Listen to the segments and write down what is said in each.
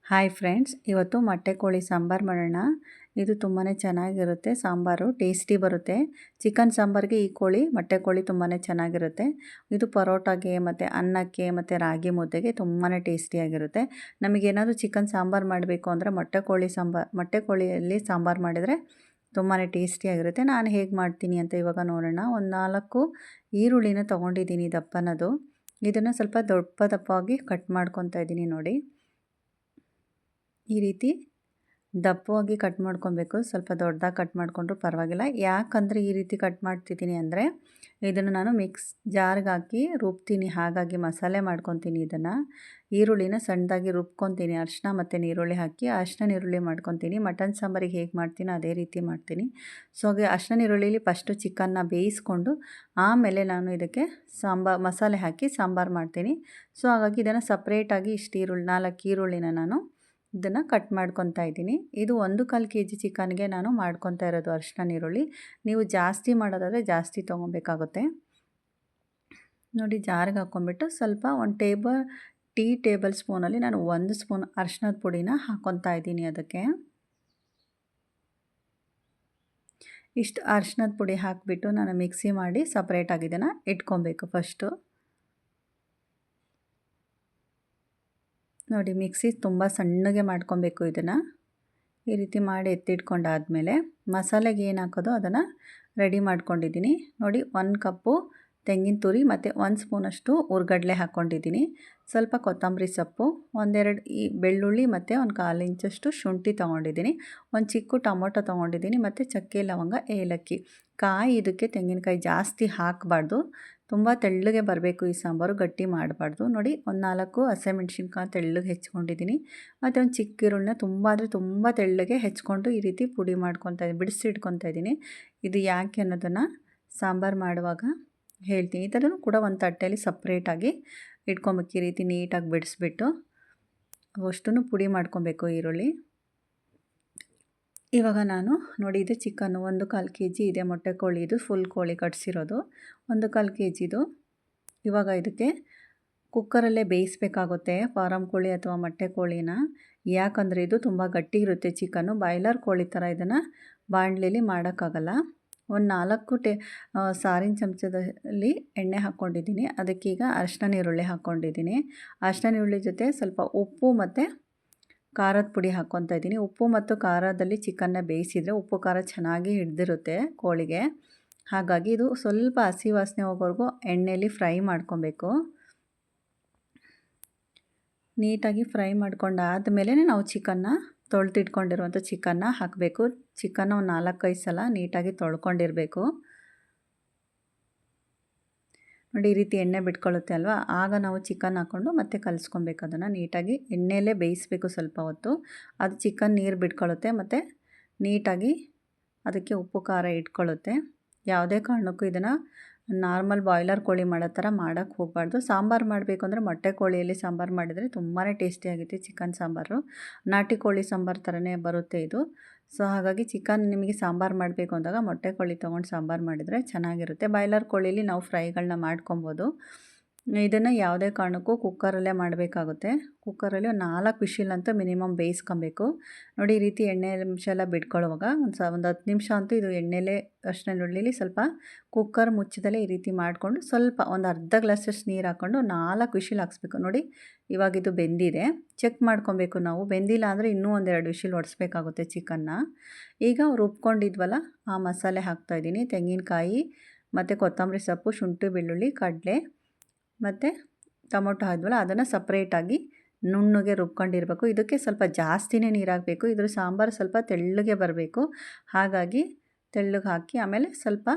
Hi friends, ಇವತ್ತು ಮೊಟ್ಟೆ ಕೋಳಿ ಸಾಂಬಾರು ಮಾಡೋಣ. ಇದು ತುಂಬಾ ಚೆನ್ನಾಗಿರುತ್ತೆ. ಸಾಂಬಾರು ಟೇಸ್ಟಿ ಬರುತ್ತೆ. ಚಿಕನ್ ಸಾಂಬಾರಿಗೆ ಈ ಮೊಟ್ಟೆ ಕೋಳಿ ತುಂಬಾ ಚೆನ್ನಾಗಿರುತ್ತೆ. ಇದು ಪರೋಟಾಗೆ ಮತ್ತು ಅನ್ನಕ್ಕೆ ಮತ್ತು ರಾಗಿ ಮುದ್ದೆಗೆ ತುಂಬಾ ಟೇಸ್ಟಿಯಾಗಿರುತ್ತೆ. ನಮಗೇನಾದರೂ ಚಿಕನ್ ಸಾಂಬಾರು ಮಾಡಬೇಕು ಅಂದರೆ ಮೊಟ್ಟೆ ಕೋಳಿಯಲ್ಲಿ ಸಾಂಬಾರು ಮಾಡಿದರೆ ತುಂಬಾ ಟೇಸ್ಟಿಯಾಗಿರುತ್ತೆ. ನಾನು ಹೇಗೆ ಮಾಡ್ತೀನಿ ಅಂತ ಇವಾಗ ನೋಡೋಣ. ಒಂದು 4 ಈರುಳ್ಳಿನ ತೊಗೊಂಡಿದ್ದೀನಿ ದಪ್ಪನದು. ಇದನ್ನು ಸ್ವಲ್ಪ ದಪ್ಪವಾಗಿ ಕಟ್ ಮಾಡ್ಕೊತಾ ಇದ್ದೀನಿ ನೋಡಿ. ಈ ರೀತಿ ದಪ್ಪವಾಗಿ ಕಟ್ ಮಾಡ್ಕೊಬೇಕು. ಸ್ವಲ್ಪ ದೊಡ್ಡದಾಗಿ ಕಟ್ ಮಾಡಿಕೊಂಡ್ರೂ ಪರವಾಗಿಲ್ಲ. ಯಾಕಂದರೆ ಈ ರೀತಿ ಕಟ್ ಮಾಡ್ತಿದ್ದೀನಿ ಅಂದರೆ ಇದನ್ನು ನಾನು ಮಿಕ್ಸ್ ಜಾರ್ಗೆ ಹಾಕಿ ರುಬ್ತೀನಿ. ಹಾಗಾಗಿ ಮಸಾಲೆ ಮಾಡ್ಕೊತೀನಿ. ಇದನ್ನು ಈರುಳ್ಳಿನ ಸಣ್ಣದಾಗಿ ರುಬ್ಕೊತೀನಿ. ಅರಿಶಿನ ಮತ್ತು ನೀರುಳ್ಳಿ ಹಾಕಿ ಅರಿಶಿನ ನೀರುಳ್ಳಿ ಮಾಡ್ಕೊತೀನಿ. ಮಟನ್ ಸಾಂಬಾರಿಗೆ ಹೇಗೆ ಮಾಡ್ತೀನೋ ಅದೇ ರೀತಿ ಮಾಡ್ತೀನಿ. ಸೊ ಹಾಗೆ ಅರಿಶಿನ ನೀರುಳ್ಳಿಲಿ ಫಸ್ಟು ಚಿಕನ್ನ ಬೇಯಿಸ್ಕೊಂಡು ಆಮೇಲೆ ನಾನು ಇದಕ್ಕೆ ಮಸಾಲೆ ಹಾಕಿ ಸಾಂಬಾರು ಮಾಡ್ತೀನಿ. ಸೊ ಹಾಗಾಗಿ ಇದನ್ನು ಸಪ್ರೇಟಾಗಿ 4 ಈರುಳ್ಳಿನ ನಾನು ಇದನ್ನು ಕಟ್ ಮಾಡ್ಕೊತಾ ಇದ್ದೀನಿ. ಇದು 1/4 kg ಚಿಕನ್ಗೆ ನಾನು ಮಾಡ್ಕೊತಾ ಇರೋದು ಅರಿಶಿನ ನೀರುಳ್ಳಿ. ನೀವು ಜಾಸ್ತಿ ಮಾಡೋದಾದರೆ ಜಾಸ್ತಿ ತೊಗೊಬೇಕಾಗುತ್ತೆ ನೋಡಿ. ಜಾರ್ಗೆ ಹಾಕ್ಕೊಂಬಿಟ್ಟು ಸ್ವಲ್ಪ ಟೀ ಟೇಬಲ್ ಸ್ಪೂನಲ್ಲಿ ನಾನು 1 ಸ್ಪೂನ್ ಅರಿಶಿನದ ಪುಡಿನ ಹಾಕ್ಕೊತಾ ಇದ್ದೀನಿ. ಅದಕ್ಕೆ ಇಷ್ಟು ಅರಿಶಿನದ ಪುಡಿ ಹಾಕಿಬಿಟ್ಟು ನಾನು ಮಿಕ್ಸಿ ಮಾಡಿ ಸಪ್ರೇಟಾಗಿ ಇದನ್ನು ಇಟ್ಕೊಬೇಕು. ಫಸ್ಟು ನೋಡಿ, ಮಿಕ್ಸಿ ತುಂಬ ಸಣ್ಣಗೆ ಮಾಡ್ಕೊಬೇಕು. ಇದನ್ನು ಈ ರೀತಿ ಮಾಡಿ ಎತ್ತಿಟ್ಕೊಂಡಾದಮೇಲೆ ಮಸಾಲೆಗೆ ಏನು ಹಾಕೋದು ಅದನ್ನು ರೆಡಿ ಮಾಡ್ಕೊಂಡಿದ್ದೀನಿ ನೋಡಿ. 1 ಕಪ್ಪು ತೆಂಗಿನ ತುರಿ ಮತ್ತು 1 ಸ್ಪೂನಷ್ಟು ಹುರ್ಗಡ್ಲೆ ಹಾಕ್ಕೊಂಡಿದ್ದೀನಿ. ಸ್ವಲ್ಪ ಕೊತ್ತಂಬರಿ ಸೊಪ್ಪು, 1-2 ಬೆಳ್ಳುಳ್ಳಿ ಮತ್ತು 1/4 ಇಂಚಷ್ಟು ಶುಂಠಿ ತೊಗೊಂಡಿದ್ದೀನಿ. ಒಂದು ಚಿಕ್ಕ ಟೊಮೊಟೊ ತೊಗೊಂಡಿದ್ದೀನಿ ಮತ್ತು ಚಕ್ಕೆ, ಲವಂಗ, ಏಲಕ್ಕಿ. ಇದಕ್ಕೆ ತೆಂಗಿನಕಾಯಿ ಜಾಸ್ತಿ ಹಾಕಬಾರ್ದು. ತುಂಬ ತೆಳ್ಳಗೆ ಬರಬೇಕು ಈ ಸಾಂಬಾರು, ಗಟ್ಟಿ ಮಾಡಬಾರ್ದು ನೋಡಿ. 4 ಹಸಿಮೆಣ್ಸಿನ್ಕಾಯಿ ತೆಳ್ಳಗೆ ಹೆಚ್ಕೊಂಡಿದ್ದೀನಿ ಮತ್ತು ಒಂದು ಚಿಕ್ಕ ಈರುಳ್ಳಿನ ತುಂಬ ತೆಳ್ಳಗೆ ಹೆಚ್ಕೊಂಡು ಈ ರೀತಿ ಪುಡಿ ಬಿಡಿಸಿಟ್ಕೊತಾ ಇದ್ದೀನಿ. ಇದು ಯಾಕೆ ಅನ್ನೋದನ್ನು ಸಾಂಬಾರು ಮಾಡುವಾಗ ಹೇಳ್ತೀನಿ. ಈ ಥರನೂ ಕೂಡ ಒಂದು ತಟ್ಟೆಯಲ್ಲಿ ಸಪ್ರೇಟಾಗಿ ಇಟ್ಕೊಬೇಕು. ಈ ರೀತಿ ನೀಟಾಗಿ ಬಿಡಿಸ್ಬಿಟ್ಟು ಅಷ್ಟನ್ನು ಪುಡಿ ಮಾಡ್ಕೊಬೇಕು ಈರುಳ್ಳಿ. ಇವಾಗ ನಾನು ನೋಡಿ, ಇದು ಚಿಕನ್ನು 1/4 kg ಇದೆ. ಮೊಟ್ಟೆ ಕೋಳಿ ಇದು ಫುಲ್ ಕೋಳಿ ಕಟ್ಸಿರೋದು 1/4 kgದು. ಇವಾಗ ಇದಕ್ಕೆ ಕುಕ್ಕರಲ್ಲೇ ಬೇಯಿಸಬೇಕಾಗುತ್ತೆ ಫಾರಮ್ ಕೋಳಿ ಅಥವಾ ಮೊಟ್ಟೆ ಕೋಳಿನ. ಯಾಕಂದರೆ ಇದು ತುಂಬ ಗಟ್ಟಿ ಇರುತ್ತೆ ಚಿಕನ್ನು. ಬಾಯ್ಲರ್ ಕೋಳಿ ಥರ ಇದನ್ನು ಬಾಣಲೆಯಲ್ಲಿ ಮಾಡೋಕ್ಕಾಗಲ್ಲ. ಒಂದು 4 ಸಾರಿನ ಚಮಚದಲ್ಲಿ ಎಣ್ಣೆ ಹಾಕ್ಕೊಂಡಿದ್ದೀನಿ. ಅದಕ್ಕೀಗ ಅರಿಶಿನ ನೀರುಳ್ಳಿ ಹಾಕ್ಕೊಂಡಿದ್ದೀನಿ. ಅರಿಶಿನ ನೀರುಳ್ಳಿ ಜೊತೆ ಸ್ವಲ್ಪ ಉಪ್ಪು ಮತ್ತು ಖಾರದ ಪುಡಿ ಹಾಕ್ಕೊತಾ ಇದ್ದೀನಿ. ಉಪ್ಪು ಮತ್ತು ಖಾರದಲ್ಲಿ ಚಿಕನ್ನ ಬೇಯಿಸಿದರೆ ಉಪ್ಪು ಖಾರ ಚೆನ್ನಾಗಿ ಹಿಡಿದಿರುತ್ತೆ ಕೋಳಿಗೆ. ಹಾಗಾಗಿ ಇದು ಸ್ವಲ್ಪ ಹಸಿ ವಾಸನೆ ಹೋಗೋವರೆಗೂ ಎಣ್ಣೆಯಲ್ಲಿ ಫ್ರೈ ಮಾಡ್ಕೊಬೇಕು. ನೀಟಾಗಿ ಫ್ರೈ ಮಾಡ್ಕೊಂಡಾದಮೇಲೆ ನಾವು ತೊಳೆದಿಟ್ಕೊಂಡಿರುವಂಥ ಚಿಕನ್ನ ಹಾಕಬೇಕು. ಚಿಕನ್ನ ಒಂದು 4-5 ಸಲ ನೀಟಾಗಿ ತೊಳ್ಕೊಂಡಿರಬೇಕು ನೋಡಿ. ಈ ರೀತಿ ಎಣ್ಣೆ ಬಿಟ್ಕೊಳ್ಳುತ್ತೆ ಅಲ್ವಾ, ಆಗ ನಾವು ಚಿಕನ್ ಹಾಕ್ಕೊಂಡು ಮತ್ತೆ ಕಲಿಸ್ಕೊಬೇಕು. ಅದನ್ನು ನೀಟಾಗಿ ಎಣ್ಣೆಯಲ್ಲೇ ಬೇಯಿಸಬೇಕು ಸ್ವಲ್ಪ ಹೊತ್ತು. ಅದು ಚಿಕನ್ ನೀರು ಬಿಟ್ಕೊಳ್ಳುತ್ತೆ ಮತ್ತು ನೀಟಾಗಿ ಅದಕ್ಕೆ ಉಪ್ಪು ಖಾರ ಇಟ್ಕೊಳ್ಳುತ್ತೆ. ಯಾವುದೇ ಕಾರಣಕ್ಕೂ ಇದನ್ನು ನಾರ್ಮಲ್ ಬಾಯ್ಲರ್ ಕೋಳಿ ಮಾಡೋ ಥರ ಮಾಡೋಕ್ಕೆ ಹೋಗಬಾರ್ದು. ಸಾಂಬಾರು ಮಾಡಬೇಕು ಅಂದರೆ ಮೊಟ್ಟೆ ಕೋಳಿಯಲ್ಲಿ ಸಾಂಬಾರು ಮಾಡಿದರೆ ತುಂಬಾ ಟೇಸ್ಟಿಯಾಗುತ್ತೆ ಚಿಕನ್ ಸಾಂಬಾರು. ನಾಟಿ ಕೋಳಿ ಸಾಂಬಾರು ಥರನೇ ಬರುತ್ತೆ ಇದು. ಸೊ ಹಾಗಾಗಿ ಚಿಕನ್ ನಿಮಗೆ ಸಾಂಬಾರು ಮಾಡಬೇಕು ಅಂದಾಗ ಮೊಟ್ಟೆ ಕೋಳಿ ತೊಗೊಂಡು ಸಾಂಬಾರು ಮಾಡಿದರೆ ಚೆನ್ನಾಗಿರುತ್ತೆ. ಬಾಯ್ಲರ್ ಕೋಳಿಲಿ ನಾವು ಫ್ರೈಗಳನ್ನ ಮಾಡ್ಕೊಬೋದು. ಇದನ್ನು ಯಾವುದೇ ಕಾರಣಕ್ಕೂ ಕುಕ್ಕರಲ್ಲೇ ಮಾಡಬೇಕಾಗುತ್ತೆ. ಕುಕ್ಕರಲ್ಲಿ ಒಂದು 4 ವಿಷಿಲಂತೂ ಮಿನಿಮಮ್ ಬೇಯಿಸ್ಕೊಬೇಕು ನೋಡಿ. ಈ ರೀತಿ ಎಣ್ಣೆ ಅಂಶ ಎಲ್ಲ ಬಿಟ್ಕೊಳ್ಳುವಾಗ ಒಂದು 10 ನಿಮಿಷ ಅಂತೂ ಇದು ಎಣ್ಣೆಲೇ ಅರಿಶಿನ ಈರುಳ್ಳಿಲಿ ಸ್ವಲ್ಪ ಕುಕ್ಕರ್ ಮುಚ್ಚದಲ್ಲೇ ಈ ರೀತಿ ಮಾಡಿಕೊಂಡು ಸ್ವಲ್ಪ ಒಂದು ಅರ್ಧ ಗ್ಲಾಸಷ್ಟು ನೀರು ಹಾಕ್ಕೊಂಡು 4 ವಿಷಿಲ್ ಹಾಕ್ಸ್ಬೇಕು ನೋಡಿ. ಇವಾಗ ಇದು ಬೆಂದಿದೆ, ಚೆಕ್ ಮಾಡ್ಕೊಬೇಕು ನಾವು. ಬೆಂದಿಲ್ಲ ಅಂದರೆ ಇನ್ನೂ 1-2 ವಿಷಿಲ್ ಹೊಡಿಸ್ಬೇಕಾಗುತ್ತೆ ಚಿಕನ್ನ. ಈಗ ರುಬ್ಕೊಂಡಿದ್ವಲ್ಲ ಆ ಮಸಾಲೆ ಹಾಕ್ತಾಯಿದ್ದೀನಿ. ತೆಂಗಿನಕಾಯಿ ಮತ್ತು ಕೊತ್ತಂಬರಿ ಸೊಪ್ಪು, ಶುಂಠಿ, ಬೆಳ್ಳುಳ್ಳಿ, ಕಡಲೆ ಮತ್ತು ಟೊಮೊಟೊ ಹಾಕಿದ್ವಲ್ಲ ಅದನ್ನು ಸಪ್ರೇಟಾಗಿ ನುಣ್ಣಗೆ ರುಬ್ಕೊಂಡಿರಬೇಕು. ಇದಕ್ಕೆ ಸ್ವಲ್ಪ ಜಾಸ್ತಿನೇ ನೀರು ಹಾಕಬೇಕು. ಇದ್ರ ಸಾಂಬಾರು ಸ್ವಲ್ಪ ತೆಳ್ಳಗೆ ಬರಬೇಕು. ಹಾಗಾಗಿ ತೆಳ್ಳಗೆ ಹಾಕಿ ಆಮೇಲೆ ಸ್ವಲ್ಪ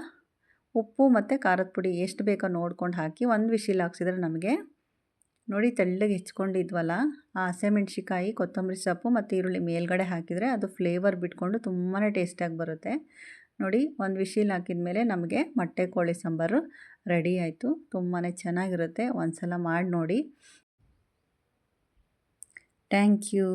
ಉಪ್ಪು ಮತ್ತು ಖಾರದ ಪುಡಿ ಎಷ್ಟು ಬೇಕೋ ನೋಡ್ಕೊಂಡು ಹಾಕಿ 1 ವಿಷಿಲ್ ಹಾಕ್ಸಿದ್ರೆ ನಮಗೆ ನೋಡಿ ತೆಳ್ಳಗೆ ಹೆಚ್ಕೊಂಡಿದ್ವಲ್ಲ ಆ ಹಸಿಮೆಣ್ಸಿಕಾಯಿ, ಕೊತ್ತಂಬರಿ ಸೊಪ್ಪು ಮತ್ತು ಈರುಳ್ಳಿ ಮೇಲ್ಗಡೆ ಹಾಕಿದರೆ ಅದು ಫ್ಲೇವರ್ ಬಿಟ್ಕೊಂಡು ತುಂಬಾ ಟೇಸ್ಟಿಯಾಗಿ ಬರುತ್ತೆ ನೋಡಿ. 1 ವಿಷಿಲ್ ಹಾಕಿದ ಮೇಲೆ ನಮಗೆ ಮೊಟ್ಟೆ ಕೋಳಿ ಸಾಂಬಾರು ರೆಡಿ ಆಯಿತು. ತುಂಬಾ ಚೆನ್ನಾಗಿರುತ್ತೆ. ಒಂದು ಸಲ ಮಾಡಿ ನೋಡಿ. Thank you.